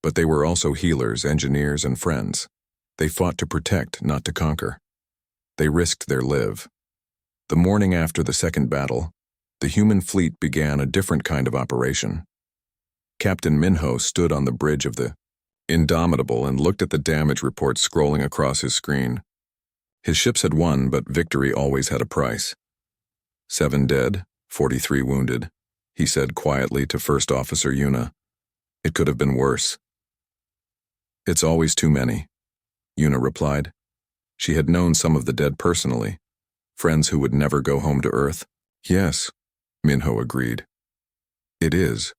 But they were also healers, engineers, and friends. They fought to protect, not to conquer. They risked their lives. The morning after the second battle, the human fleet began a different kind of operation. Captain Minho stood on the bridge of the Indomitable and looked at the damage reports scrolling across his screen. His ships had won, but victory always had a price. 7 dead, 43 wounded, he said quietly to First Officer Yuna. It could have been worse. It's always too many, Yuna replied. She had known some of the dead personally, friends who would never go home to Earth. Yes, Minho agreed. It is.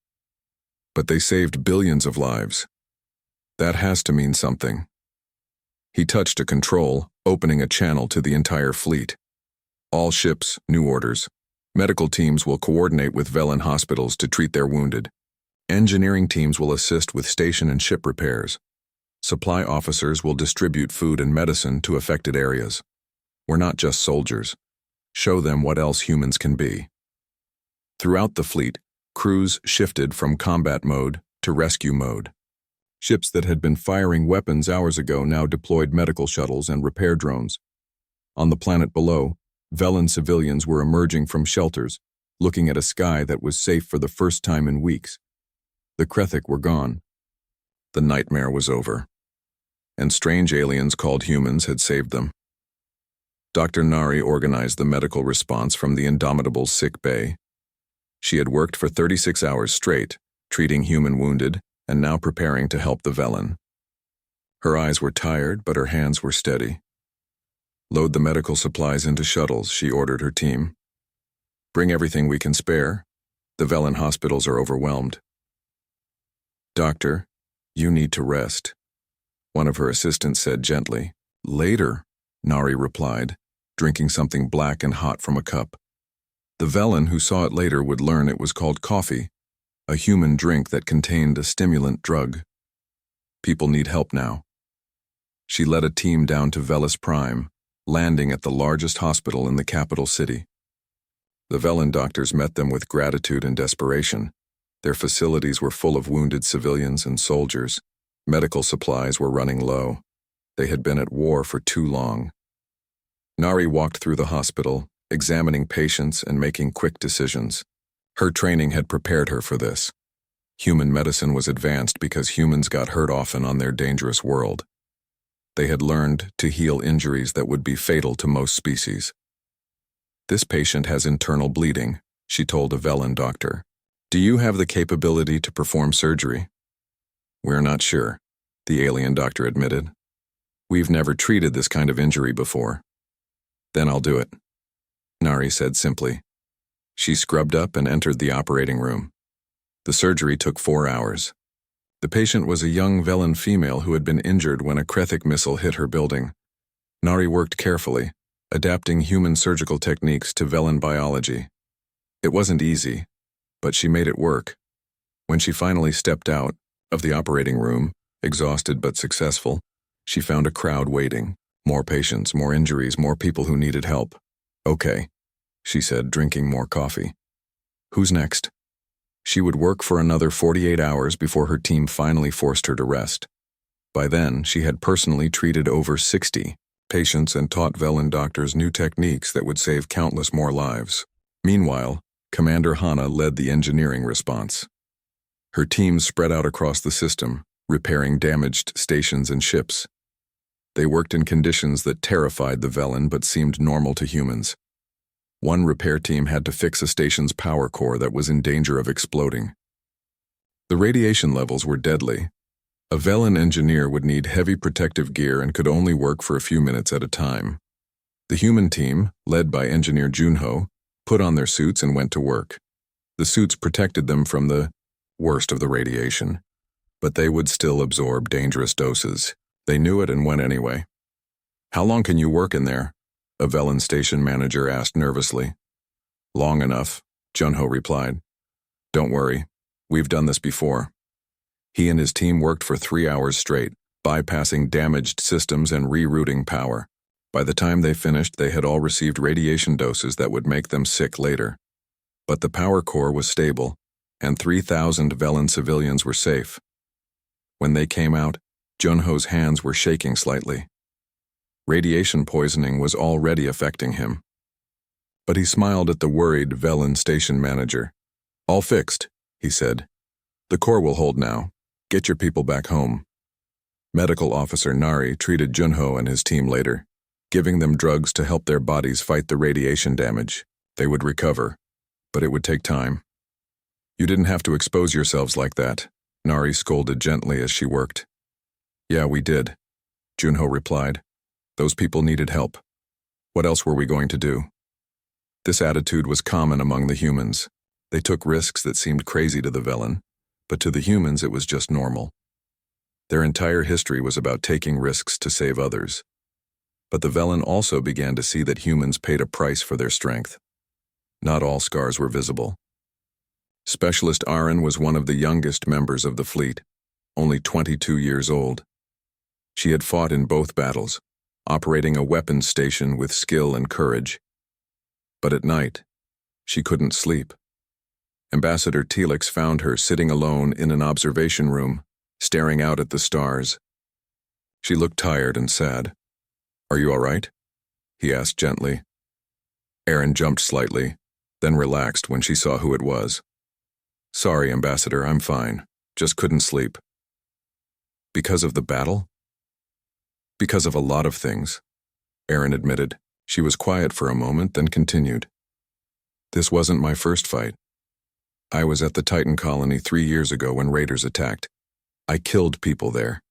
But they saved billions of lives. That has to mean something. He touched a control, opening a channel to the entire fleet. All ships, new orders. Medical teams will coordinate with Velen hospitals to treat their wounded. Engineering teams will assist with station and ship repairs. Supply officers will distribute food and medicine to affected areas. We're not just soldiers. Show them what else humans can be. Throughout the fleet, crews shifted from combat mode to rescue mode. Ships that had been firing weapons hours ago now deployed medical shuttles and repair drones. On the planet below, Velen civilians were emerging from shelters, looking at a sky that was safe for the first time in weeks. The Krethik were gone. The nightmare was over. And strange aliens called humans had saved them. Dr. Nari organized the medical response from the Indomitable's sick bay. She had worked for 36 hours straight, treating human wounded, and now preparing to help the Velen. Her eyes were tired, but her hands were steady. Load the medical supplies into shuttles, she ordered her team. Bring everything we can spare. The Velen hospitals are overwhelmed. Doctor, you need to rest, one of her assistants said gently. Later, Nari replied, drinking something black and hot from a cup. The Velen who saw it later would learn it was called coffee, a human drink that contained a stimulant drug. People need help now. She led a team down to Velis Prime, landing at the largest hospital in the capital city. The Velen doctors met them with gratitude and desperation. Their facilities were full of wounded civilians and soldiers. Medical supplies were running low. They had been at war for too long. Nari walked through the hospital, examining patients and making quick decisions. Her training had prepared her for this. Human medicine was advanced because humans got hurt often on their dangerous world. They had learned to heal injuries that would be fatal to most species. This patient has internal bleeding, she told a Velen doctor. Do you have the capability to perform surgery? We're not sure, the alien doctor admitted. We've never treated this kind of injury before. Then I'll do it, Nari said simply. She scrubbed up and entered the operating room. The surgery took 4 hours. The patient was a young Velen female who had been injured when a Krethik missile hit her building. Nari worked carefully, adapting human surgical techniques to Velen biology. It wasn't easy, but she made it work. When she finally stepped out of the operating room, exhausted but successful, she found a crowd waiting. More patients, more injuries, more people who needed help. Okay, she said, drinking more coffee. Who's next? She would work for another 48 hours before her team finally forced her to rest. By then, she had personally treated over 60 patients and taught Velen doctors new techniques that would save countless more lives. Meanwhile, Commander Hana led the engineering response. Her teams spread out across the system, repairing damaged stations and ships. They worked in conditions that terrified the Velen but seemed normal to humans. One repair team had to fix a station's power core that was in danger of exploding. The radiation levels were deadly. A Velen engineer would need heavy protective gear and could only work for a few minutes at a time. The human team, led by engineer Junho, put on their suits and went to work. The suits protected them from the worst of the radiation, but they would still absorb dangerous doses. They knew it and went anyway. How long can you work in there? A Velen station manager asked nervously. Long enough, Junho replied. Don't worry, we've done this before. He and his team worked for 3 hours straight, bypassing damaged systems and rerouting power. By the time they finished, they had all received radiation doses that would make them sick later. But the power core was stable, and 3,000 Velen civilians were safe. When they came out, Junho's hands were shaking slightly. Radiation poisoning was already affecting him. But he smiled at the worried Velen station manager. "All fixed," he said. "The core will hold now. Get your people back home." Medical Officer Nari treated Junho and his team later, giving them drugs to help their bodies fight the radiation damage. They would recover, but it would take time. "You didn't have to expose yourselves like that," Nari scolded gently as she worked. "Yeah, we did," Junho replied. "Those people needed help. What else were we going to do?" This attitude was common among the humans. They took risks that seemed crazy to the Velen, but to the humans it was just normal. Their entire history was about taking risks to save others. But the Velen also began to see that humans paid a price for their strength. Not all scars were visible. Specialist Aaron was one of the youngest members of the fleet, only 22 years old. She had fought in both battles, operating a weapons station with skill and courage. But at night, she couldn't sleep. Ambassador Telix found her sitting alone in an observation room, staring out at the stars. She looked tired and sad. "Are you all right?" he asked gently. Aaron jumped slightly, then relaxed when she saw who it was. "Sorry, Ambassador, I'm fine. Just couldn't sleep." "Because of the battle?" "Because of a lot of things," Aaron admitted. She was quiet for a moment, then continued. "This wasn't my first fight. I was at the Titan colony 3 years ago when raiders attacked. I killed people there.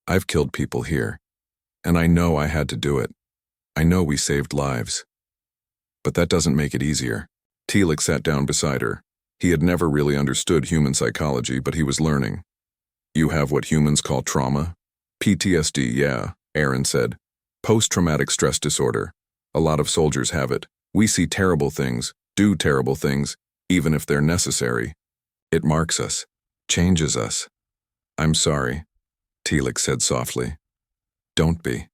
I've killed people here. And I know I had to do it. I know we saved lives. But that doesn't make it easier." Telix sat down beside her. He had never really understood human psychology, but he was learning. "You have what humans call trauma?" "PTSD, yeah," Aaron said. "Post-traumatic stress disorder. A lot of soldiers have it. We see terrible things, do terrible things, even if they're necessary. It marks us, changes us." "I'm sorry," Telix said softly. "Don't be,"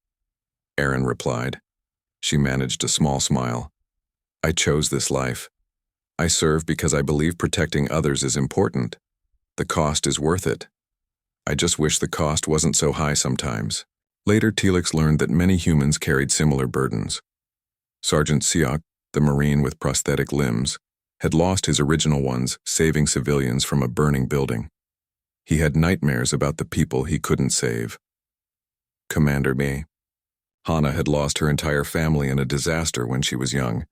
Aaron replied. She managed a small smile. "I chose this life. I serve because I believe protecting others is important. The cost is worth it. I just wish the cost wasn't so high sometimes." Later, Telix learned that many humans carried similar burdens. Sergeant Siak, the Marine with prosthetic limbs, had lost his original ones saving civilians from a burning building. He had nightmares about the people he couldn't save. Commander May. Hana had lost her entire family in a disaster when she was young,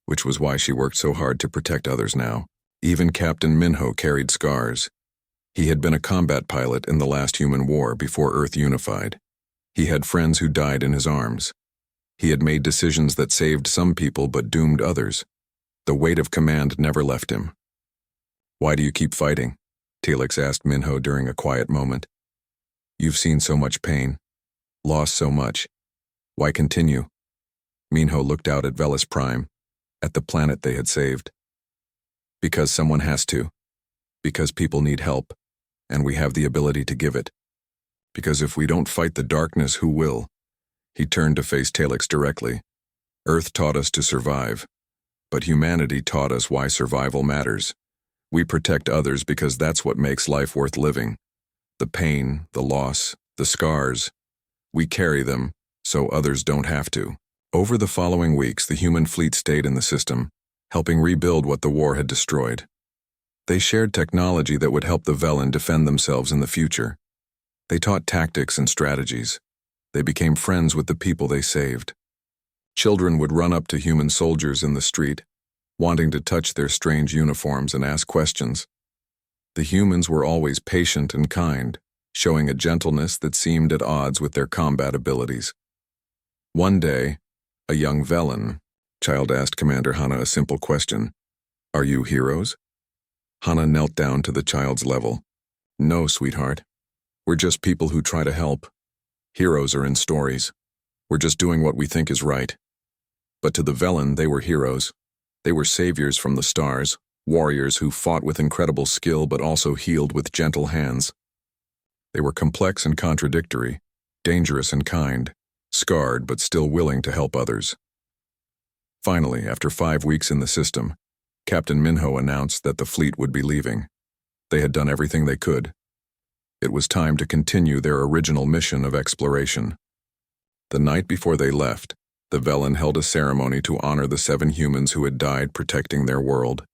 which was why she worked so hard to protect others now. Even Captain Minho carried scars. He had been a combat pilot in the last human war before Earth unified. He had friends who died in his arms. He had made decisions that saved some people but doomed others. The weight of command never left him. "Why do you keep fighting?" Telix asked Minho during a quiet moment. "You've seen so much pain, lost so much. Why continue?" Minho looked out at Velis Prime, at the planet they had saved. "Because someone has to. Because people need help, and we have the ability to give it. Because if we don't fight the darkness, who will?" He turned to face Telix directly. "Earth taught us to survive, but humanity taught us why survival matters. We protect others because that's what makes life worth living. The pain, the loss, the scars. We carry them so others don't have to." Over the following weeks, the human fleet stayed in the system, helping rebuild what the war had destroyed. They shared technology that would help the Velen defend themselves in the future. They taught tactics and strategies. They became friends with the people they saved. Children would run up to human soldiers in the street, wanting to touch their strange uniforms and ask questions. The humans were always patient and kind, showing a gentleness that seemed at odds with their combat abilities. One day, a young Velen child asked Commander Hana a simple question. "Are you heroes?" Hana knelt down to the child's level. "No, sweetheart. We're just people who try to help. Heroes are in stories. We're just doing what we think is right." But to the Velen, they were heroes. They were saviors from the stars, warriors who fought with incredible skill but also healed with gentle hands. They were complex and contradictory, dangerous and kind, scarred but still willing to help others. Finally, after 5 weeks in the system, Captain Minho announced that the fleet would be leaving. They had done everything they could. It was time to continue their original mission of exploration. The night before they left, the Velen held a ceremony to honor the 7 humans who had died protecting their world.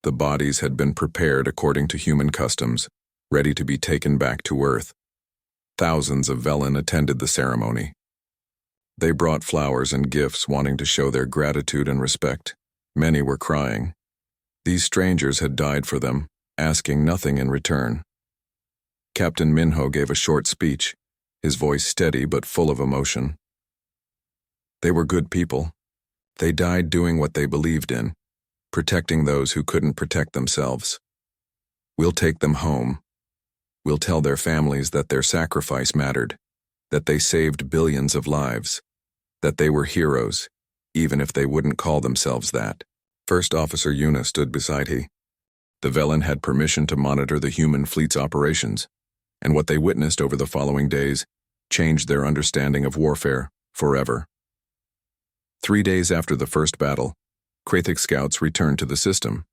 The bodies had been prepared according to human customs, ready to be taken back to Earth. Thousands of Velen attended the ceremony. They brought flowers and gifts, wanting to show their gratitude and respect. Many were crying. These strangers had died for them, asking nothing in return. Captain Minho gave a short speech, his voice steady but full of emotion. They were good people. They died doing what they believed in, protecting those who couldn't protect themselves. We'll take them home. We'll tell their families that their sacrifice mattered, that they saved billions of lives, that they were heroes, even if they wouldn't call themselves that. First Officer Yuna stood beside he. The Velen had permission to monitor the human fleet's operations, and what they witnessed over the following days changed their understanding of warfare forever. 3 days after the first battle, Krathik scouts returned to the system.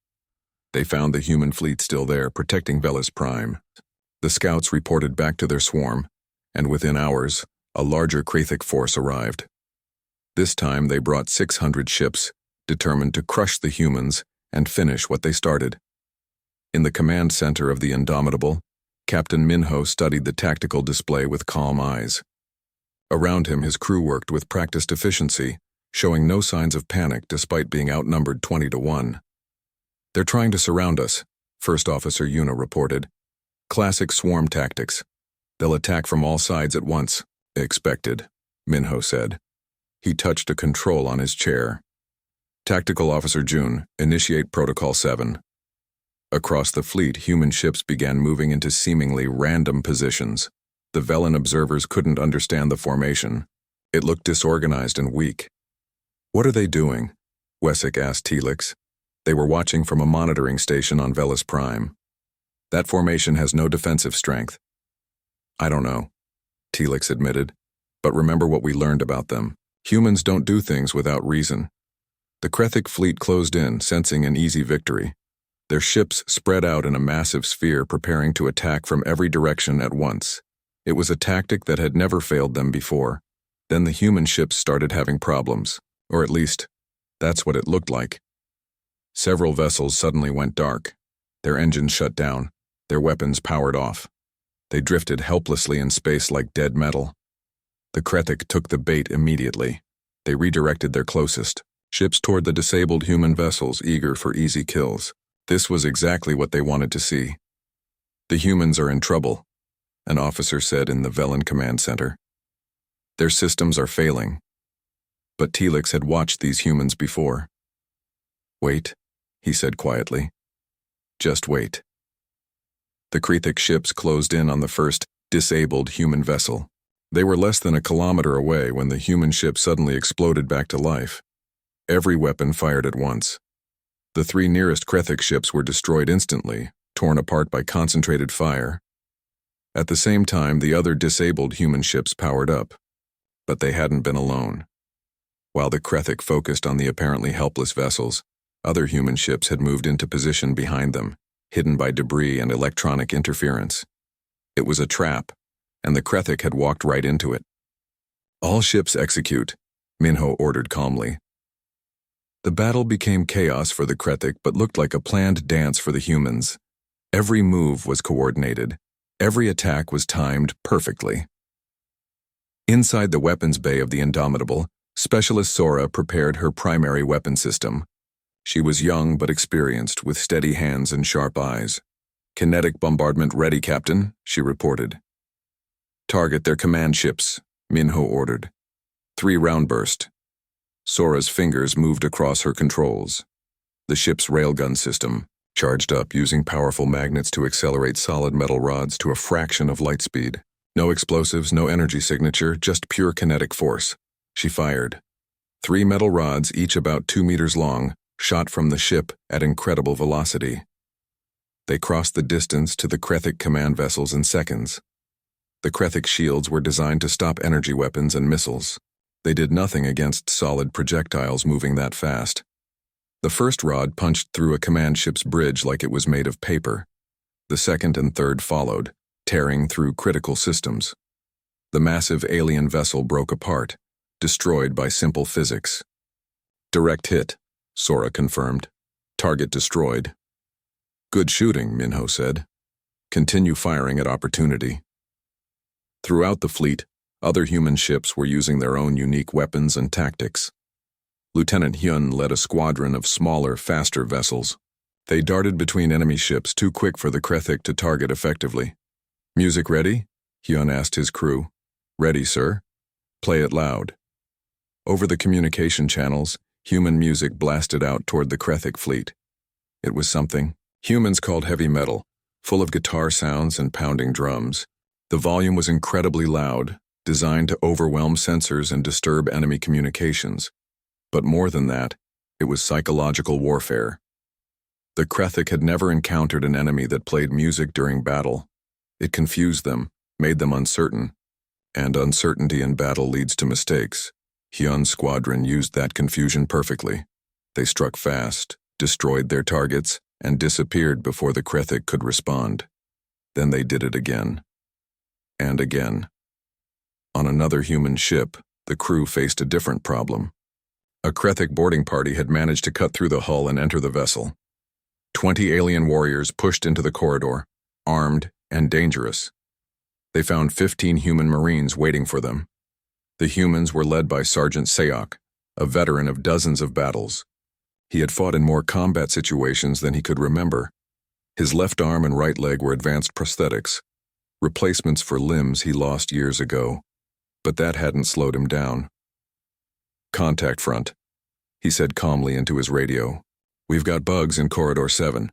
They found the human fleet still there, protecting Velis Prime. The scouts reported back to their swarm, and within hours, a larger Krathik force arrived. This time they brought 600 ships, determined to crush the humans and finish what they started. In the command center of the Indomitable, Captain Minho studied the tactical display with calm eyes. Around him, his crew worked with practiced efficiency, showing no signs of panic despite being outnumbered 20-1. "They're trying to surround us," First Officer Yuna reported. "Classic swarm tactics. They'll attack from all sides at once." "Expected," Minho said. He touched a control on his chair. "Tactical Officer June, initiate Protocol 7. Across the fleet, human ships began moving into seemingly random positions. The Velen observers couldn't understand the formation. It looked disorganized and weak. "What are they doing?" Wessex asked Telix. They were watching from a monitoring station on Velis Prime. "That formation has no defensive strength." "I don't know," Telix admitted. "But remember what we learned about them. Humans don't do things without reason." The Krathik fleet closed in, sensing an easy victory. Their ships spread out in a massive sphere, preparing to attack from every direction at once. It was a tactic that had never failed them before. Then the human ships started having problems, or at least, that's what it looked like. Several vessels suddenly went dark. Their engines shut down, their weapons powered off. They drifted helplessly in space like dead metal. The Krathik took the bait immediately. They redirected their closest ships toward the disabled human vessels, eager for easy kills. This was exactly what they wanted to see. "The humans are in trouble," an officer said in the Velen command center. "Their systems are failing." But Telix had watched these humans before. "Wait," he said quietly. "Just wait." The Krathik ships closed in on the first disabled human vessel. They were less than a kilometer away when the human ship suddenly exploded back to life. Every weapon fired at once. The 3 nearest Krathik ships were destroyed instantly, torn apart by concentrated fire. At the same time, the other disabled human ships powered up. But they hadn't been alone. While the Krathik focused on the apparently helpless vessels, other human ships had moved into position behind them, hidden by debris and electronic interference. It was a trap, and the Krathik had walked right into it. "All ships execute," Minho ordered calmly. The battle became chaos for the Krathik, but looked like a planned dance for the humans. Every move was coordinated. Every attack was timed perfectly. Inside the weapons bay of the Indomitable, Specialist Sora prepared her primary weapon system. She was young but experienced, with steady hands and sharp eyes. "Kinetic bombardment ready, Captain," she reported. "Target their command ships," Minho ordered. 3 round burst. Sora's fingers moved across her controls. The ship's railgun system charged up, using powerful magnets to accelerate solid metal rods to a fraction of light speed. No explosives, no energy signature, just pure kinetic force. She fired. 3 metal rods, each about 2 meters long, shot from the ship at incredible velocity. They crossed the distance to the Krathik command vessels in seconds. The Krathik shields were designed to stop energy weapons and missiles. They did nothing against solid projectiles moving that fast. The first rod punched through a command ship's bridge like it was made of paper. The second and third followed, tearing through critical systems. The massive alien vessel broke apart, destroyed by simple physics. Direct hit, Sora confirmed. Target destroyed. Good shooting, Minho said. Continue firing at opportunity. Throughout the fleet, other human ships were using their own unique weapons and tactics. Lieutenant Hyun led a squadron of smaller, faster vessels. They darted between enemy ships too quick for the Krethik to target effectively. Music ready? Hyun asked his crew. Ready, sir. Play it loud. Over the communication channels, human music blasted out toward the Krethik fleet. It was something humans called heavy metal, full of guitar sounds and pounding drums. The volume was incredibly loud, designed to overwhelm sensors and disturb enemy communications. But more than that, it was psychological warfare. The Krethik had never encountered an enemy that played music during battle. It confused them, made them uncertain. And uncertainty in battle leads to mistakes. Hyun's squadron used that confusion perfectly. They struck fast, destroyed their targets, and disappeared before the Krethik could respond. Then they did it again. And again. On another human ship, the crew faced a different problem. A Krethik boarding party had managed to cut through the hull and enter the vessel. 20 alien warriors pushed into the corridor, armed and dangerous. They found 15 human Marines waiting for them. The humans were led by Sergeant Seok, a veteran of dozens of battles. He had fought in more combat situations than he could remember. His left arm and right leg were advanced prosthetics, replacements for limbs he lost years ago. But that hadn't slowed him down. Contact front, he said calmly into his radio. We've got bugs in Corridor 7.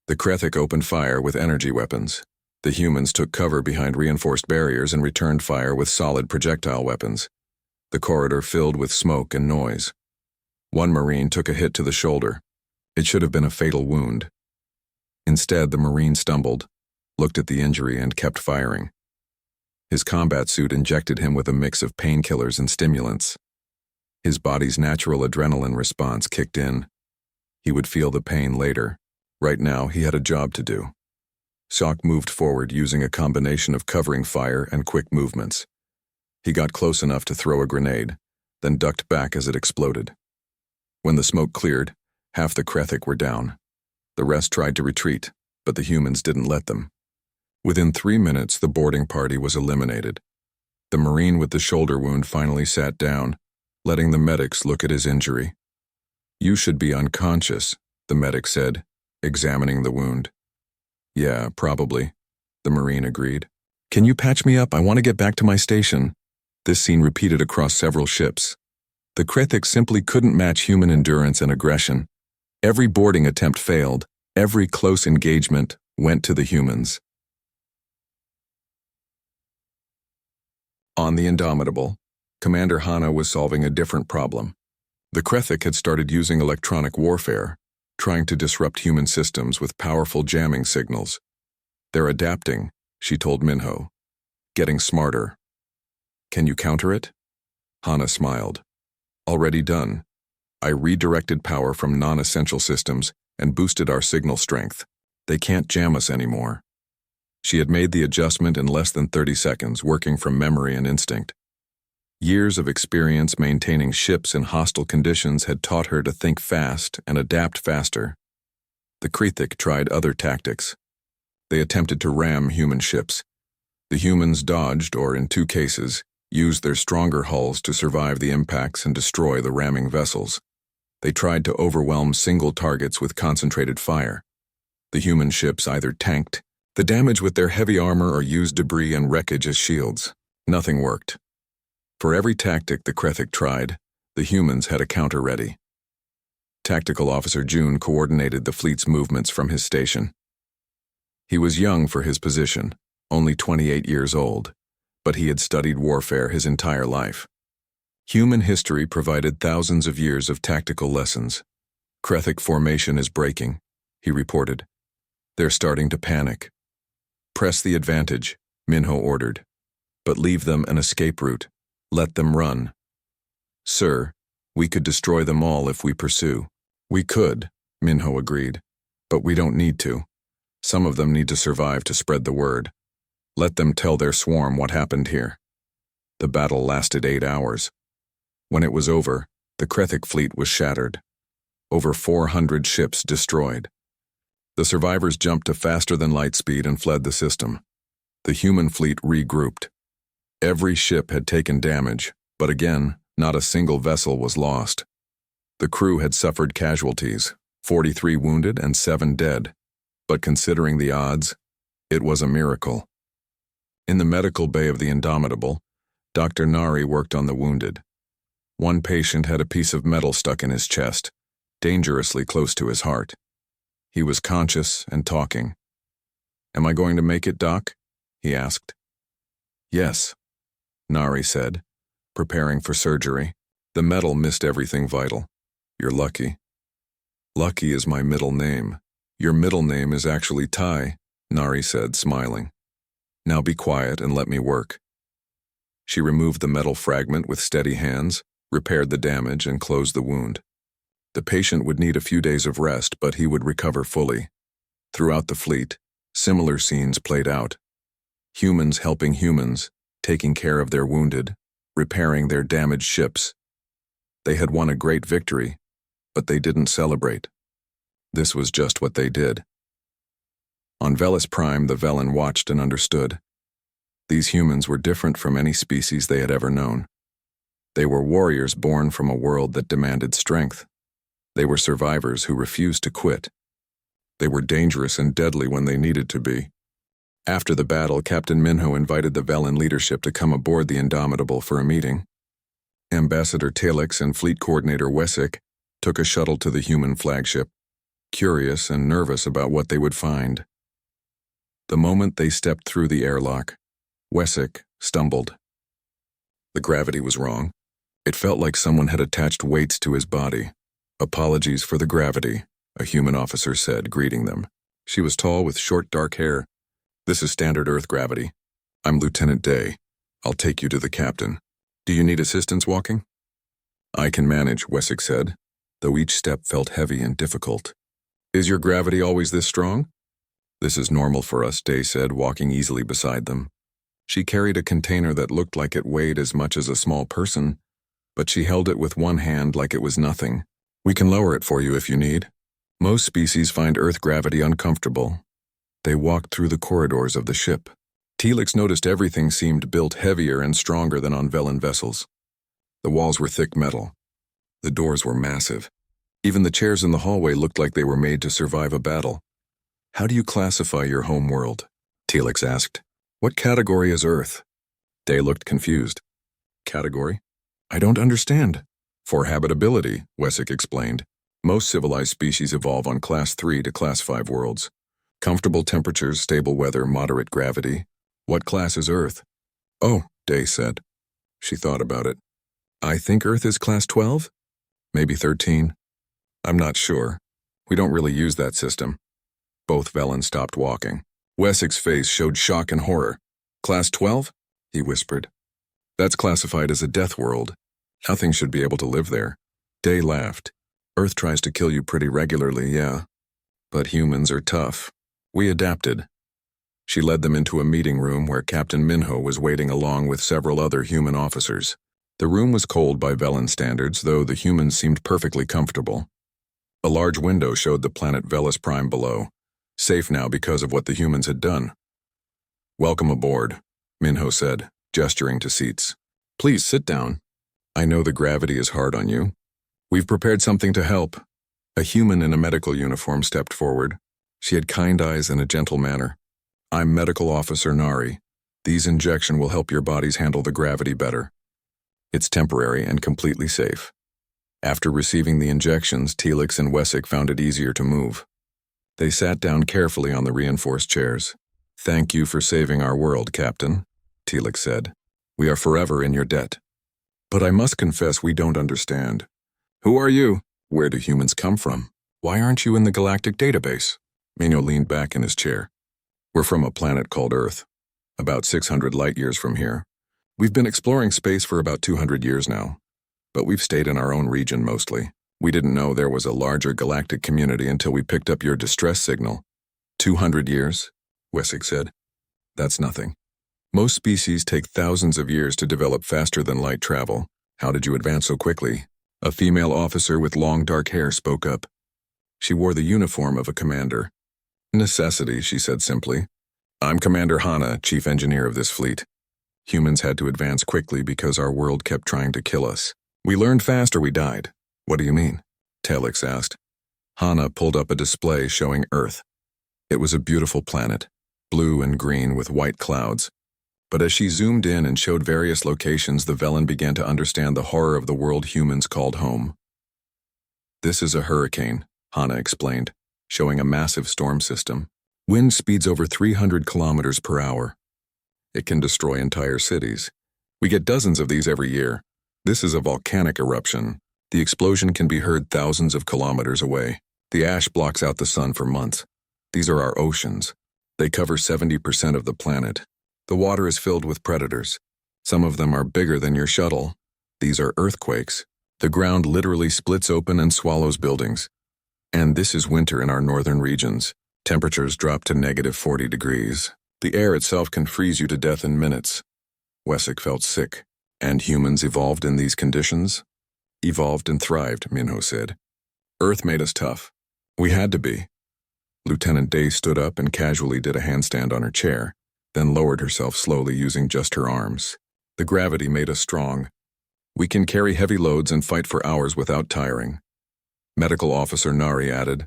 The Krethik opened fire with energy weapons. The humans took cover behind reinforced barriers and returned fire with solid projectile weapons. The corridor filled with smoke and noise. One Marine took a hit to the shoulder. It should have been a fatal wound. Instead, the Marine stumbled, looked at the injury, and kept firing. His combat suit injected him with a mix of painkillers and stimulants. His body's natural adrenaline response kicked in. He would feel the pain later. Right now, he had a job to do. Seok moved forward using a combination of covering fire and quick movements. He got close enough to throw a grenade, then ducked back as it exploded. When the smoke cleared, half the Krethik were down. The rest tried to retreat, but the humans didn't let them. Within 3 minutes, the boarding party was eliminated. The Marine with the shoulder wound finally sat down, letting the medics look at his injury. You should be unconscious, the medic said, examining the wound. Yeah, probably, the Marine agreed. Can you patch me up? I want to get back to my station. This scene repeated across several ships. The Krethik simply couldn't match human endurance and aggression. Every boarding attempt failed. Every close engagement went to the humans. On the Indomitable, Commander Hana was solving a different problem. The Krethik had started using electronic warfare, trying to disrupt human systems with powerful jamming signals. They're adapting, she told Minho. Getting smarter. Can you counter it? Hana smiled. Already done. I redirected power from non-essential systems and boosted our signal strength. They can't jam us anymore. She had made the adjustment in less than 30 seconds, working from memory and instinct. Years of experience maintaining ships in hostile conditions had taught her to think fast and adapt faster. The Krethik tried other tactics. They attempted to ram human ships. The humans dodged, or in 2 cases, used their stronger hulls to survive the impacts and destroy the ramming vessels. They tried to overwhelm single targets with concentrated fire. The human ships either tanked the damage with their heavy armor or used debris and wreckage as shields. Nothing worked. For every tactic the Krethik tried, the humans had a counter ready. Tactical Officer June coordinated the fleet's movements from his station. He was young for his position, only 28 years old, but he had studied warfare his entire life. Human history provided thousands of years of tactical lessons. Krethik formation is breaking, he reported. They're starting to panic. Press the advantage, Minho ordered, but leave them an escape route. Let them run. Sir, we could destroy them all if we pursue. We could, Minho agreed, but we don't need to. Some of them need to survive to spread the word. Let them tell their swarm what happened here. The battle lasted 8 hours. When it was over, the Krethic fleet was shattered. Over 400 ships destroyed. The survivors jumped to faster-than-light speed and fled the system. The human fleet regrouped. Every ship had taken damage, but again, not a single vessel was lost. The crew had suffered casualties, 43 wounded and 7 dead. But considering the odds, it was a miracle. In the medical bay of the Indomitable, Dr. Nari worked on the wounded. One patient had a piece of metal stuck in his chest, dangerously close to his heart. He was conscious and talking. "Am I going to make it, Doc?" he asked. "Yes," Nari said, preparing for surgery. The metal missed everything vital. "You're lucky." "Lucky is my middle name. Your middle name is actually Tai," Nari said, smiling. "Now be quiet and let me work." She removed the metal fragment with steady hands, repaired the damage, and closed the wound. The patient would need a few days of rest, but he would recover fully. Throughout the fleet, similar scenes played out. Humans helping humans, taking care of their wounded, repairing their damaged ships. They had won a great victory, but they didn't celebrate. This was just what they did. On Velis Prime, the Velen watched and understood. These humans were different from any species they had ever known. They were warriors born from a world that demanded strength. They were survivors who refused to quit. They were dangerous and deadly when they needed to be. After the battle, Captain Minho invited the Velen leadership to come aboard the Indomitable for a meeting. Ambassador Talix and Fleet Coordinator Wessick took a shuttle to the human flagship, curious and nervous about what they would find. The moment they stepped through the airlock, Wessick stumbled. The gravity was wrong. It felt like someone had attached weights to his body. "Apologies for the gravity," a human officer said, greeting them. She was tall with short dark hair. "This is standard Earth gravity. I'm Lieutenant Day. I'll take you to the captain. Do you need assistance walking?" "I can manage," Wessick said, though each step felt heavy and difficult. "Is your gravity always this strong?" "This is normal for us," Day said, walking easily beside them. She carried a container that looked like it weighed as much as a small person, but she held it with one hand like it was nothing. "We can lower it for you if you need." Most species find Earth gravity uncomfortable. They walked through the corridors of the ship. Telix noticed everything seemed built heavier and stronger than on Velen vessels. The walls were thick metal. The doors were massive. Even the chairs in the hallway looked like they were made to survive a battle. "How do you classify your home world?" Telix asked. "What category is Earth?" Day looked confused. "Category? I don't understand." "For habitability," Wessick explained. "Most civilized species evolve on Class 3 to Class 5 worlds. Comfortable temperatures, stable weather, moderate gravity. What class is Earth?" "Oh," Day said. She thought about it. "I think Earth is Class 12? Maybe 13. I'm not sure. We don't really use that system." Both Velen stopped walking. Wessick's face showed shock and horror. "Class 12? He whispered. "That's classified as a death world. Nothing should be able to live there." Day laughed. "Earth tries to kill you pretty regularly, yeah. But humans are tough. We adapted." She led them into a meeting room where Captain Minho was waiting along with several other human officers. The room was cold by Velen standards, though the humans seemed perfectly comfortable. A large window showed the planet Velis Prime below, safe now because of what the humans had done. "Welcome aboard," Minho said, gesturing to seats. "Please sit down. I know the gravity is hard on you. We've prepared something to help." A human in a medical uniform stepped forward. She had kind eyes and a gentle manner. "I'm Medical Officer Nari. These injections will help your bodies handle the gravity better. It's temporary and completely safe." After receiving the injections, Telix and Wessick found it easier to move. They sat down carefully on the reinforced chairs. "Thank you for saving our world, Captain," Telix said. "We are forever in your debt. But I must confess we don't understand. Who are you? Where do humans come from? Why aren't you in the Galactic database?" Minho leaned back in his chair. "We're from a planet called Earth, about 600 light years from here. We've been exploring space for about 200 years now, but we've stayed in our own region mostly. We didn't know there was a larger galactic community until we picked up your distress signal." 200 years, Wessick said. "That's nothing. Most species take thousands of years to develop faster than light travel. How did you advance so quickly? A female officer with long dark hair spoke up. She wore the uniform of a commander. Necessity, she said simply. I'm Commander Hana, chief engineer of this fleet. Humans had to advance quickly because our world kept trying to kill us. We learned fast or we died. What do you mean? Telix asked. Hana pulled up a display showing Earth. It was a beautiful planet, blue and green with white clouds. But as she zoomed in and showed various locations, the Velen began to understand the horror of the world humans called home. This is a hurricane, Hana explained, showing a massive storm system. Wind speeds over 300 kilometers per hour. It can destroy entire cities. We get dozens of these every year. This is a volcanic eruption. The explosion can be heard thousands of kilometers away. The ash blocks out the sun for months. These are our oceans. They cover 70% of the planet. The water is filled with predators. Some of them are bigger than your shuttle. These are earthquakes. The ground literally splits open and swallows buildings. And this is winter in our northern regions. Temperatures drop to -40 degrees. The air itself can freeze you to death in minutes. Wessex felt sick. And humans evolved in these conditions? Evolved and thrived, Minho said. Earth made us tough. We had to be. Lieutenant Day stood up and casually did a handstand on her chair, then lowered herself slowly using just her arms. The gravity made us strong. We can carry heavy loads and fight for hours without tiring. Medical Officer Nari added,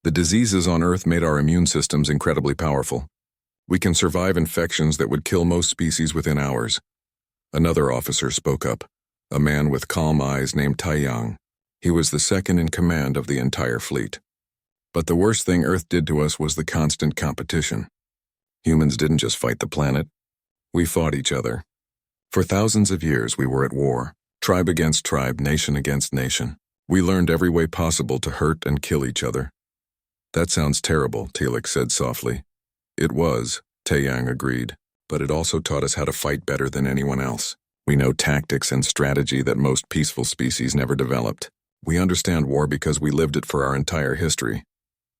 the diseases on Earth made our immune systems incredibly powerful. We can survive infections that would kill most species within hours. Another officer spoke up, a man with calm eyes named Taiyang. He was the second in command of the entire fleet. But the worst thing Earth did to us was the constant competition. Humans didn't just fight the planet. We fought each other. For thousands of years we were at war, tribe against tribe, nation against nation. We learned every way possible to hurt and kill each other. That sounds terrible, Telix said softly. It was, Taiyang agreed, but it also taught us how to fight better than anyone else. We know tactics and strategy that most peaceful species never developed. We understand war because we lived it for our entire history.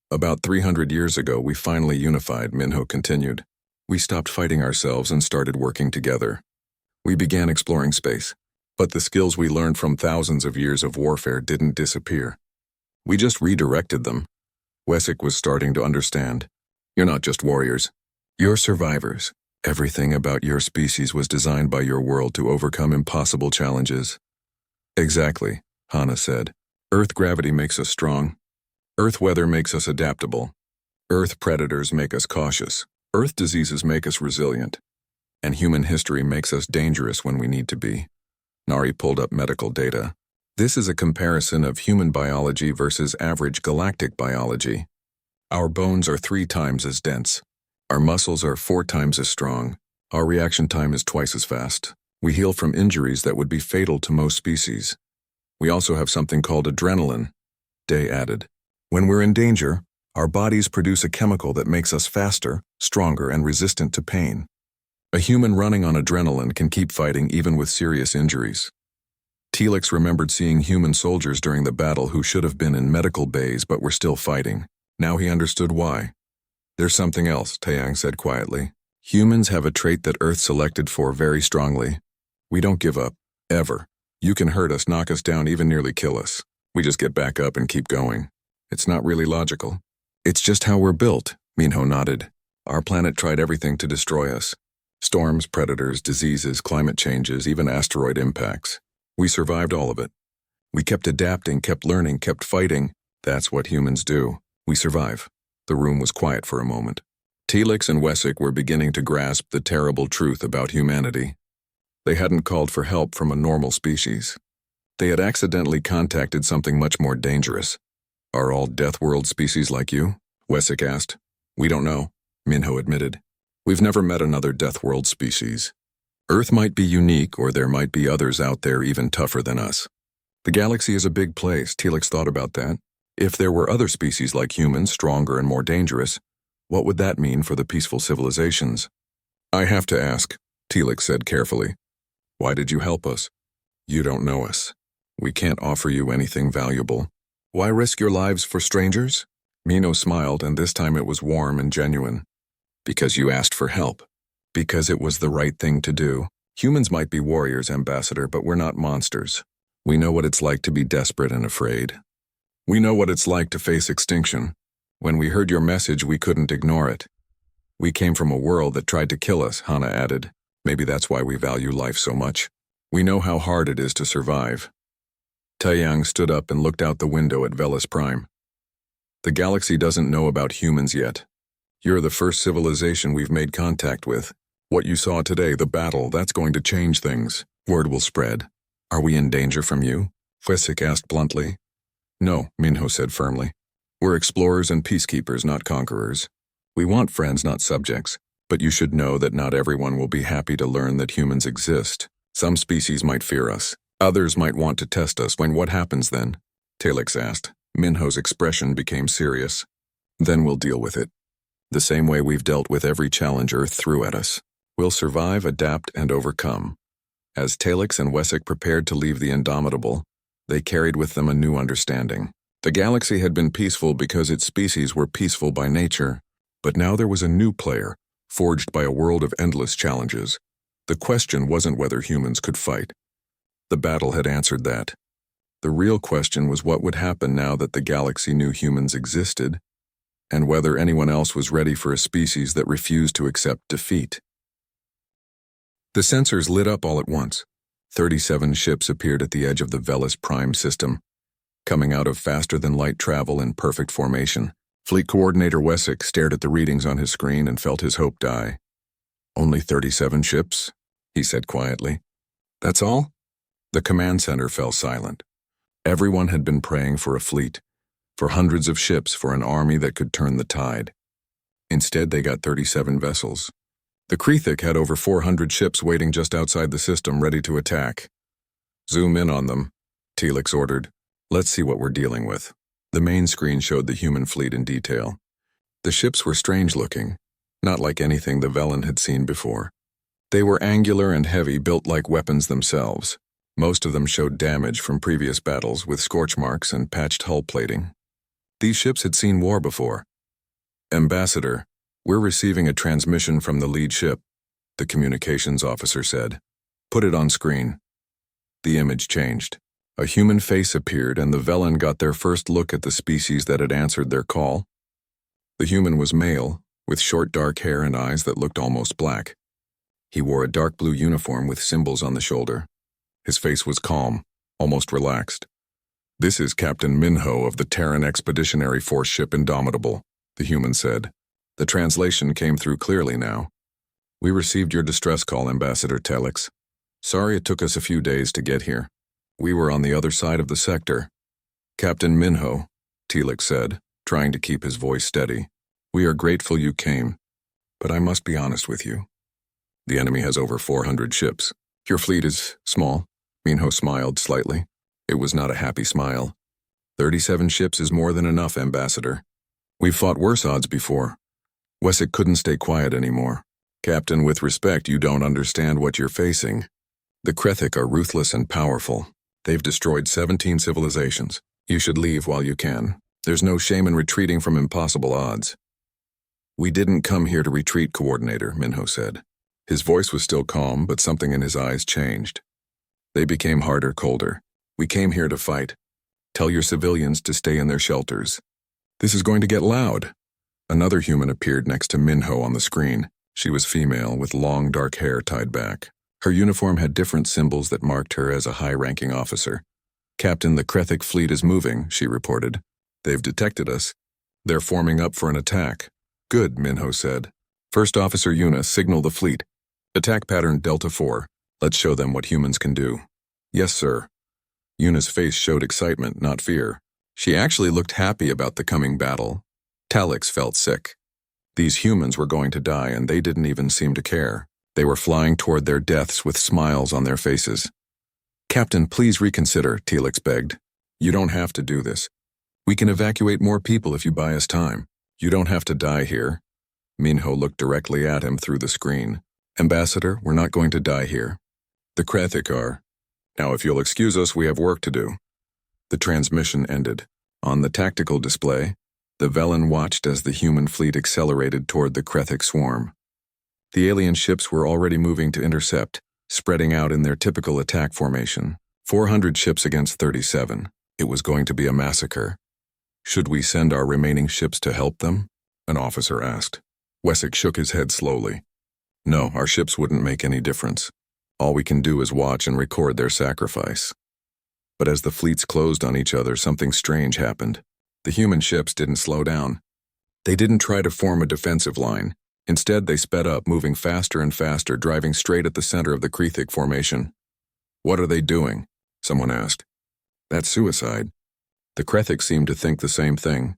About 300 years ago, we finally unified, Minho continued. We stopped fighting ourselves and started working together. We began exploring space, but the skills we learned from thousands of years of warfare didn't disappear. We just redirected them. Wessex was starting to understand. You're not just warriors. You're survivors. Everything about your species was designed by your world to overcome impossible challenges. Exactly, Hana said. Earth gravity makes us strong. Earth weather makes us adaptable. Earth predators make us cautious. Earth diseases make us resilient. And human history makes us dangerous when we need to be. Nari pulled up medical data. This is a comparison of human biology versus average galactic biology. Our bones are 3 times as dense. Our muscles are 4 times as strong. Our reaction time is twice as fast. We heal from injuries that would be fatal to most species. We also have something called adrenaline, Day added. When we're in danger, our bodies produce a chemical that makes us faster, stronger, and resistant to pain. A human running on adrenaline can keep fighting even with serious injuries. Telix remembered seeing human soldiers during the battle who should have been in medical bays but were still fighting. Now he understood why. There's something else, Taiyang said quietly. Humans have a trait that Earth selected for very strongly. We don't give up, ever. You can hurt us, knock us down, even nearly kill us. We just get back up and keep going. It's not really logical. It's just how we're built, Minho nodded. Our planet tried everything to destroy us. Storms, predators, diseases, climate changes, even asteroid impacts. We survived all of it. We kept adapting, kept learning, kept fighting. That's what humans do. We survive. The room was quiet for a moment. Telix and Wessex were beginning to grasp the terrible truth about humanity. They hadn't called for help from a normal species. They had accidentally contacted something much more dangerous. Are all Deathworld species like you? Wessex asked. We don't know, Minho admitted. We've never met another Deathworld species. Earth might be unique, or there might be others out there even tougher than us. The galaxy is a big place, Telix thought about that. If there were other species like humans, stronger and more dangerous, what would that mean for the peaceful civilizations? I have to ask, Telix said carefully. Why did you help us? You don't know us. We can't offer you anything valuable. Why risk your lives for strangers? Minho smiled, and this time it was warm and genuine. Because you asked for help. Because it was the right thing to do. Humans might be warriors, Ambassador, but we're not monsters. We know what it's like to be desperate and afraid. We know what it's like to face extinction. When we heard your message, we couldn't ignore it. We came from a world that tried to kill us, Hana added. Maybe that's why we value life so much. We know how hard it is to survive. Taeyang stood up and looked out the window at Velis Prime. The galaxy doesn't know about humans yet. You're the first civilization we've made contact with. What you saw today, the battle, that's going to change things. Word will spread. Are we in danger from you? Wesik asked bluntly. No, Minho said firmly. We're explorers and peacekeepers, not conquerors. We want friends, not subjects. But you should know that not everyone will be happy to learn that humans exist. Some species might fear us. Others might want to test us. What happens then? Talix asked. Minho's expression became serious. Then we'll deal with it. The same way we've dealt with every challenge Earth threw at us. We'll survive, adapt, and overcome. As Talix and Wesik prepared to leave the Indomitable, they carried with them a new understanding. The galaxy had been peaceful because its species were peaceful by nature, but now there was a new player, forged by a world of endless challenges. The question wasn't whether humans could fight. The battle had answered that. The real question was what would happen now that the galaxy knew humans existed, and whether anyone else was ready for a species that refused to accept defeat. The sensors lit up all at once. 37 ships appeared at the edge of the Velis Prime system, coming out of faster-than-light travel in perfect formation. Fleet Coordinator Wesik stared at the readings on his screen and felt his hope die. Only 37 ships, he said quietly. That's all? The command center fell silent. Everyone had been praying for a fleet, for hundreds of ships, for an army that could turn the tide. Instead, they got 37 vessels. The Krethik had over 400 ships waiting just outside the system, ready to attack. Zoom in on them, Telix ordered. Let's see what we're dealing with. The main screen showed the human fleet in detail. The ships were strange-looking, not like anything the Velen had seen before. They were angular and heavy, built like weapons themselves. Most of them showed damage from previous battles with scorch marks and patched hull plating. These ships had seen war before. Ambassador, we're receiving a transmission from the lead ship, the communications officer said. Put it on screen. The image changed. A human face appeared, and the Velen got their first look at the species that had answered their call. The human was male, with short dark hair and eyes that looked almost black. He wore a dark blue uniform with symbols on the shoulder. His face was calm, almost relaxed. This is Captain Minho of the Terran Expeditionary Force ship Indomitable, the human said. The translation came through clearly now. We received your distress call, Ambassador Telix. Sorry it took us a few days to get here. We were on the other side of the sector. Captain Minho, Telix said, trying to keep his voice steady. We are grateful you came, but I must be honest with you. The enemy has over 400 ships. Your fleet is small. Minho smiled slightly. It was not a happy smile. 37 ships is more than enough, Ambassador. We've fought worse odds before. Wesik couldn't stay quiet anymore. Captain, with respect, you don't understand what you're facing. The Krethik are ruthless and powerful. They've destroyed 17 civilizations. You should leave while you can. There's no shame in retreating from impossible odds. We didn't come here to retreat, Coordinator, Minho said. His voice was still calm, but something in his eyes changed. They became harder, colder. We came here to fight. Tell your civilians to stay in their shelters. This is going to get loud. Another human appeared next to Minho on the screen. She was female, with long dark hair tied back. Her uniform had different symbols that marked her as a high-ranking officer. Captain, the Krethik fleet is moving, she reported. They've detected us. They're forming up for an attack. Good, Minho said. First Officer Yuna, signal the fleet. Attack pattern Delta 4. Let's show them what humans can do. Yes, sir. Yuna's face showed excitement, not fear. She actually looked happy about the coming battle. Talix felt sick. These humans were going to die, and they didn't even seem to care. They were flying toward their deaths with smiles on their faces. Captain, please reconsider, Telix begged. You don't have to do this. We can evacuate more people if you buy us time. You don't have to die here. Minho looked directly at him through the screen. Ambassador, we're not going to die here. The Krethik are. Now, if you'll excuse us, we have work to do. The transmission ended. On the tactical display, the Velen watched as the human fleet accelerated toward the Krethik swarm. The alien ships were already moving to intercept, spreading out in their typical attack formation. 400 ships against 37. It was going to be a massacre. Should we send our remaining ships to help them? An officer asked. Wessex shook his head slowly. No, our ships wouldn't make any difference. All we can do is watch and record their sacrifice. But as the fleets closed on each other, something strange happened. The human ships didn't slow down. They didn't try to form a defensive line. Instead, they sped up, moving faster and faster, driving straight at the center of the Krethik formation. What are they doing? Someone asked. That's suicide. The Krethik seemed to think the same thing.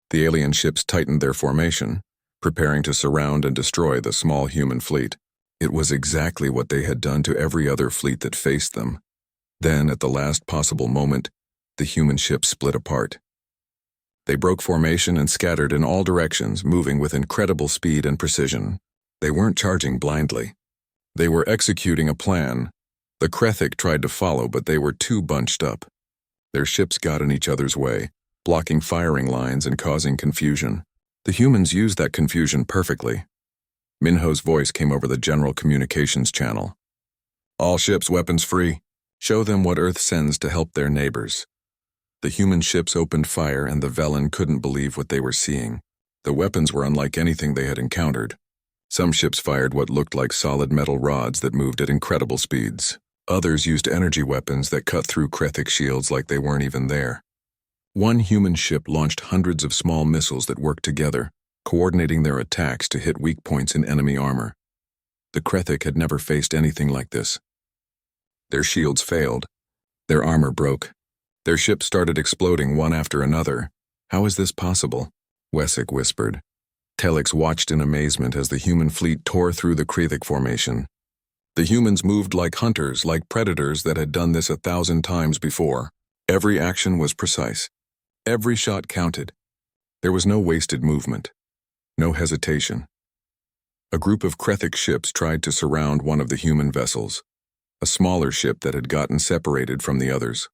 The alien ships tightened their formation, preparing to surround and destroy the small human fleet. It was exactly what they had done to every other fleet that faced them. Then, at the last possible moment, the human ships split apart. They broke formation and scattered in all directions, moving with incredible speed and precision. They weren't charging blindly. They were executing a plan. The Krethik tried to follow, but they were too bunched up. Their ships got in each other's way, blocking firing lines and causing confusion. The humans used that confusion perfectly. Minho's voice came over the general communications channel. All ships weapons free. Show them what Earth sends to help their neighbors. The human ships opened fire, and the Velen couldn't believe what they were seeing. The weapons were unlike anything they had encountered. Some ships fired what looked like solid metal rods that moved at incredible speeds. Others used energy weapons that cut through Krethik shields like they weren't even there. One human ship launched hundreds of small missiles that worked together, coordinating their attacks to hit weak points in enemy armor. The Krethik had never faced anything like this. Their shields failed. Their armor broke. Their ships started exploding one after another. How is this possible? Wessex whispered. Telix watched in amazement as the human fleet tore through the Krethik formation. The humans moved like hunters, like predators that had done this 1,000 times before. Every action was precise. Every shot counted. There was no wasted movement. No hesitation. A group of Krethik ships tried to surround one of the human vessels, a smaller ship that had gotten separated from the others.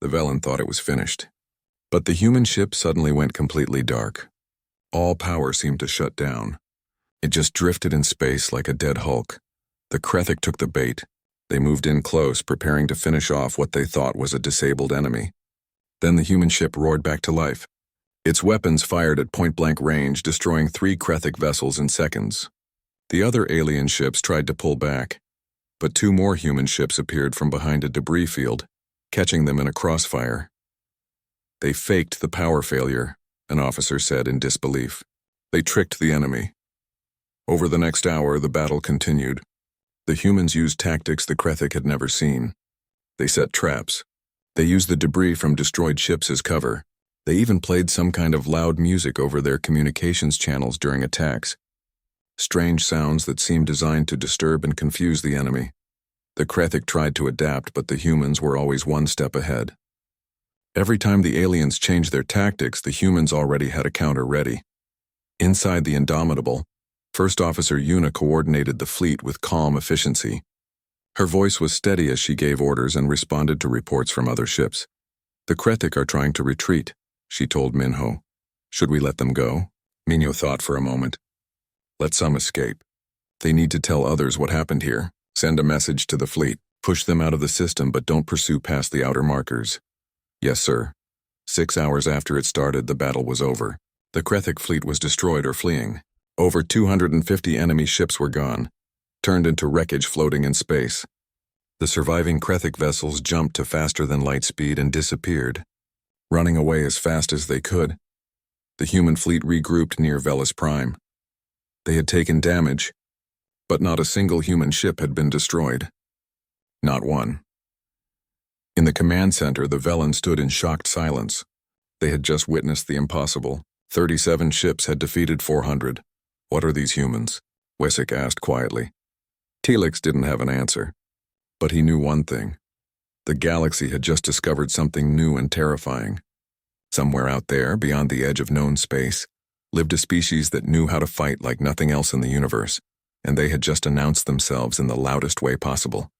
The Velen thought it was finished. But the human ship suddenly went completely dark. All power seemed to shut down. It just drifted in space like a dead hulk. The Krethik took the bait. They moved in close, preparing to finish off what they thought was a disabled enemy. Then the human ship roared back to life. Its weapons fired at point-blank range, destroying 3 Krethik vessels in seconds. The other alien ships tried to pull back, but 2 more human ships appeared from behind a debris field, catching them in a crossfire. They faked the power failure, an officer said in disbelief. They tricked the enemy. Over the next hour, the battle continued. The humans used tactics the Krethik had never seen. They set traps. They used the debris from destroyed ships as cover. They even played some kind of loud music over their communications channels during attacks. Strange sounds that seemed designed to disturb and confuse the enemy. The Krethik tried to adapt, but the humans were always one step ahead. Every time the aliens changed their tactics, the humans already had a counter ready. Inside the Indomitable, First Officer Yuna coordinated the fleet with calm efficiency. Her voice was steady as she gave orders and responded to reports from other ships. The Krethik are trying to retreat, she told Minho. Should we let them go? Minho thought for a moment. Let some escape. They need to tell others what happened here. Send a message to the fleet. Push them out of the system, but don't pursue past the outer markers. Yes, sir. 6 hours after it started, the battle was over. The Krethik fleet was destroyed or fleeing. Over 250 enemy ships were gone, turned into wreckage floating in space. The surviving Krethik vessels jumped to faster than light speed and disappeared, running away as fast as they could. The human fleet regrouped near Velis Prime. They had taken damage, but not a single human ship had been destroyed. Not one. In the command center, the Velen stood in shocked silence. They had just witnessed the impossible. 37 ships had defeated 400. What are these humans? Wessex asked quietly. Telix didn't have an answer, but he knew one thing. The galaxy had just discovered something new and terrifying. Somewhere out there, beyond the edge of known space, lived a species that knew how to fight like nothing else in the universe, and they had just announced themselves in the loudest way possible.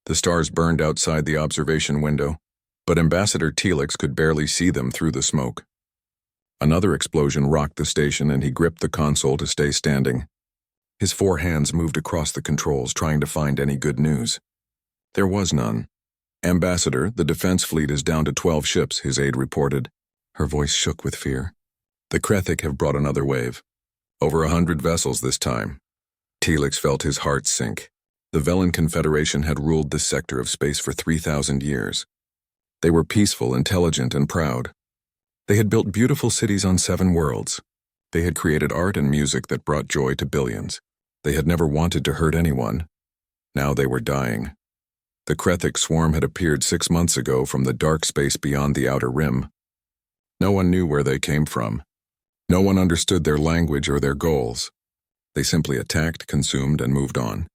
The stars burned outside the observation window, but Ambassador Telix could barely see them through the smoke. Another explosion rocked the station, and he gripped the console to stay standing. His 4 hands moved across the controls, trying to find any good news. There was none. "Ambassador, the defense fleet is down to 12 ships, his aide reported. Her voice shook with fear. "The Krethic have brought another wave. Over 100 vessels this time." Telix felt his heart sink. The Velen Confederation had ruled this sector of space for 3,000 years. They were peaceful, intelligent, and proud. They had built beautiful cities on 7 worlds. They had created art and music that brought joy to billions. They had never wanted to hurt anyone. Now they were dying. The Krethic swarm had appeared 6 months ago from the dark space beyond the outer rim. No one knew where they came from. No one understood their language or their goals. They simply attacked, consumed, and moved on.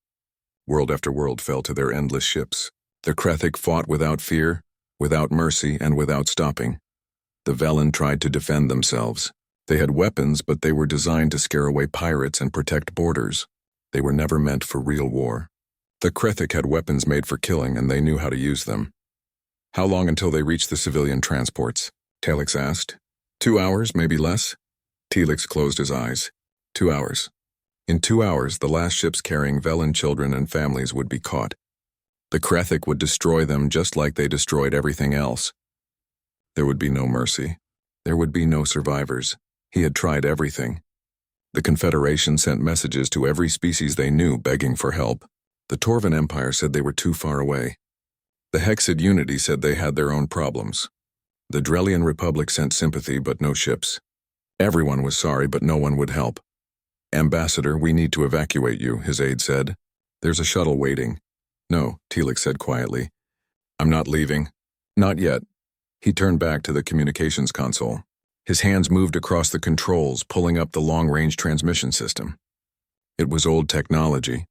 World after world fell to their endless ships. The Krethic fought without fear, without mercy, and without stopping. The Velen tried to defend themselves. They had weapons, but they were designed to scare away pirates and protect borders. They were never meant for real war. The Krethic had weapons made for killing, and they knew how to use them. "How long until they reach the civilian transports?" Telix asked. 2 hours, maybe less. Telix closed his eyes. 2 hours. In 2 hours, the last ships carrying Velen children and families would be caught. The Krethic would destroy them just like they destroyed everything else. There would be no mercy. There would be no survivors. He had tried everything. The Confederation sent messages to every species they knew, begging for help. The Torvan Empire said they were too far away. The Hexid Unity said they had their own problems. The Drellian Republic sent sympathy, but no ships. Everyone was sorry, but no one would help. "Ambassador, we need to evacuate you," his aide said. "There's a shuttle waiting." "No," Telix said quietly. "I'm not leaving." "Not yet." He turned back to the communications console. His hands moved across the controls, pulling up the long-range transmission system. It was old technology,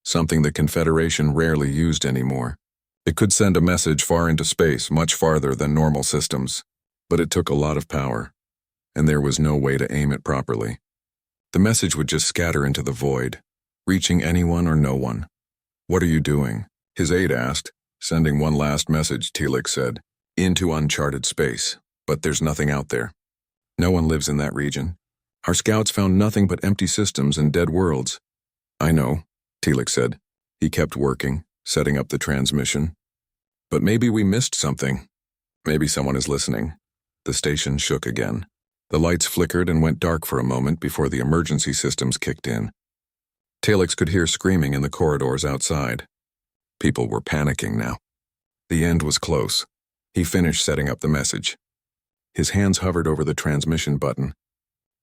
something the Confederation rarely used anymore. It could send a message far into space, much farther than normal systems, but it took a lot of power, and there was no way to aim it properly. The message would just scatter into the void, reaching anyone or no one. "What are you doing?" his aide asked. "Sending one last message," Telix said. "Into uncharted space, but there's nothing out there. No one lives in that region. Our scouts found nothing but empty systems and dead worlds." "I know," Telix said. He kept working, setting up the transmission. "But maybe we missed something. Maybe someone is listening." The station shook again. The lights flickered and went dark for a moment before the emergency systems kicked in. Telix could hear screaming in the corridors outside. People were panicking now. The end was close. He finished setting up the message. His hands hovered over the transmission button.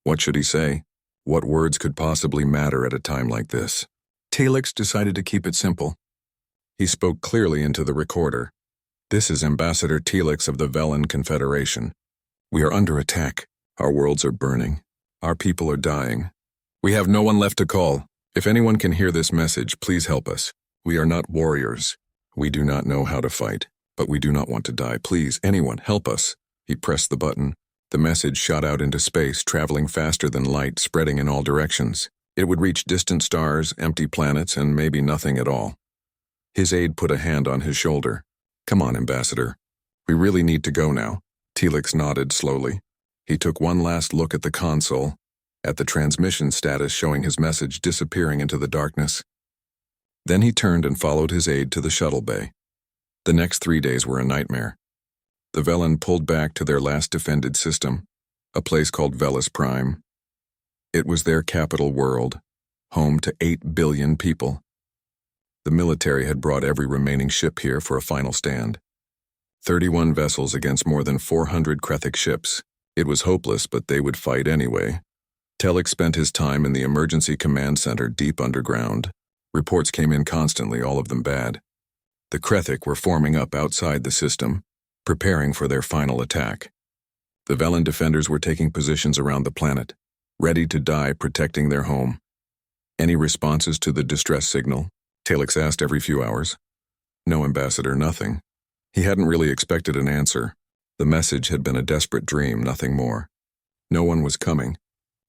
What should he say? What words could possibly matter at a time like this? Telix decided to keep it simple. He spoke clearly into the recorder. "This is Ambassador Telix of the Velen Confederation. We are under attack. Our worlds are burning. Our people are dying. We have no one left to call. If anyone can hear this message, please help us. We are not warriors. We do not know how to fight, but we do not want to die. Please, anyone, help us." He pressed the button. The message shot out into space, traveling faster than light, spreading in all directions. It would reach distant stars, empty planets, and maybe nothing at all. His aide put a hand on his shoulder. "Come on, Ambassador. We really need to go now." Telix nodded slowly. He took one last look at the console, at the transmission status showing his message disappearing into the darkness. Then he turned and followed his aide to the shuttle bay. The next 3 days were a nightmare. The Velen pulled back to their last defended system, a place called Velis Prime. It was their capital world, home to 8 billion people. The military had brought every remaining ship here for a final stand. 31 vessels against more than 400 Krethic ships. It was hopeless, but they would fight anyway. Telix spent his time in the emergency command center deep underground. Reports came in constantly, all of them bad. The Krethic were forming up outside the system, preparing for their final attack. The Velen defenders were taking positions around the planet, ready to die protecting their home. "Any responses to the distress signal?" Telix asked every few hours. "No, Ambassador, nothing." He hadn't really expected an answer. The message had been a desperate dream, nothing more. No one was coming.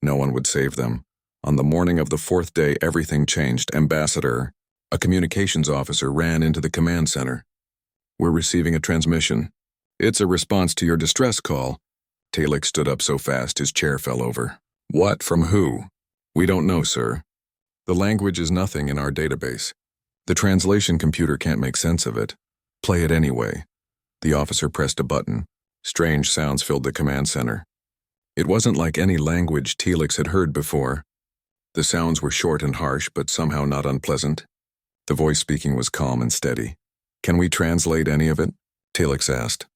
No one would save them. On the morning of the 4th day, everything changed. "Ambassador," a communications officer ran into the command center. "We're receiving a transmission. It's a response to your distress call." Telix stood up so fast his chair fell over. "What? From who?" "We don't know, sir." The language is nothing in our database. The translation computer can't make sense of it. Play it anyway. The officer pressed a button. Strange sounds filled the command center. It wasn't like any language Telix had heard before. The sounds were short and harsh, but somehow not unpleasant. The voice speaking was calm and steady. "Can we translate any of it?" Telix asked.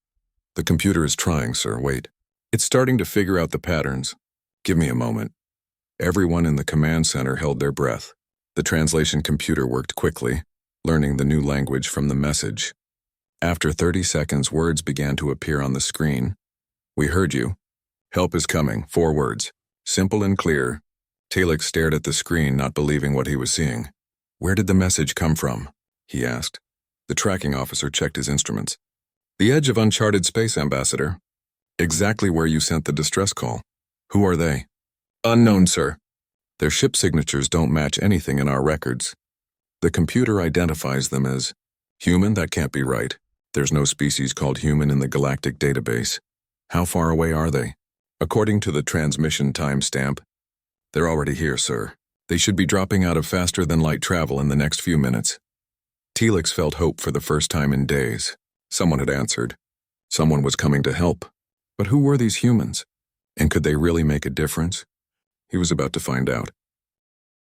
"The computer is trying, sir. Wait. It's starting to figure out the patterns. Give me a moment." Everyone in the command center held their breath. The translation computer worked quickly, learning the new language from the message. After 30 seconds, words began to appear on the screen. "We heard you. Help is coming." 4 words. Simple and clear. Telix stared at the screen, not believing what he was seeing. "Where did the message come from?" he asked. The tracking officer checked his instruments. "The edge of uncharted space, Ambassador. Exactly where you sent the distress call." "Who are they?" "Unknown, sir. Their ship signatures don't match anything in our records. The computer identifies them as human. That can't be right. There's no species called human in the galactic database. How far away are they?" "According to the transmission timestamp, they're already here, sir. They should be dropping out of faster-than-light travel in the next few minutes." Telix felt hope for the first time in days. Someone had answered. Someone was coming to help. But who were these humans? And could they really make a difference? He was about to find out.